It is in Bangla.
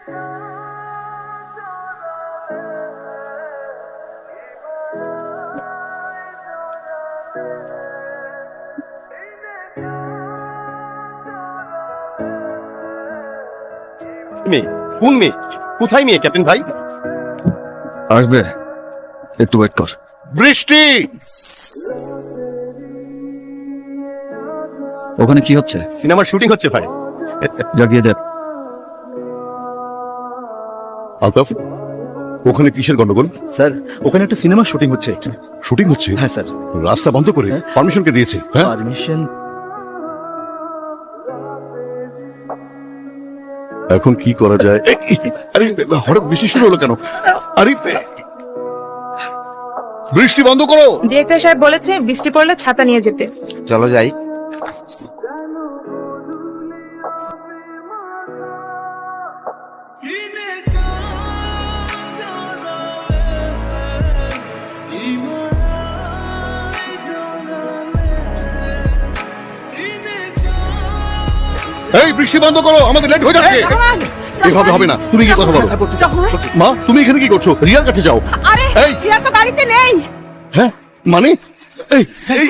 মেয়ে কোন মেয়ে? কোথায় মেয়ে ক্যাপ্টেন ভাই? আসবে, একটু ওয়েট কর। বৃষ্টি, ওখানে কি হচ্ছে? সিনেমার শুটিং হচ্ছে ভাই। জাগিয়ে দে। আলতাফ, ওখানে কিসের গন্ডগোল? স্যার, ওখানে একটা সিনেমা শুটিং হচ্ছে। শুটিং হচ্ছে? হ্যাঁ স্যার। রাস্তা বন্ধ করে পারমিশনকে দিয়েছে? হ্যাঁ, পারমিশন? এখন কি করা যায়? আরে হঠাৎ বৃষ্টি শুরু হলো কেন? আরে বৃষ্টি বন্ধ করো। ডিরেক্টর সাহেব বলেছে বৃষ্টি পড়লে ছাতা নিয়ে যেতে। চলো যাই। এই বৃষ্টি বন্ধ করো, আমাদের লেট হয়ে যাচ্ছে। এভাবে হবে না, তুমি কি কথা বলো? মা, তুমি এখানে কি করছো? রিয়ার কাছে যাও। আরে এই রিয়া তো বাড়িতে নেই। হ্যাঁ মানে এই এই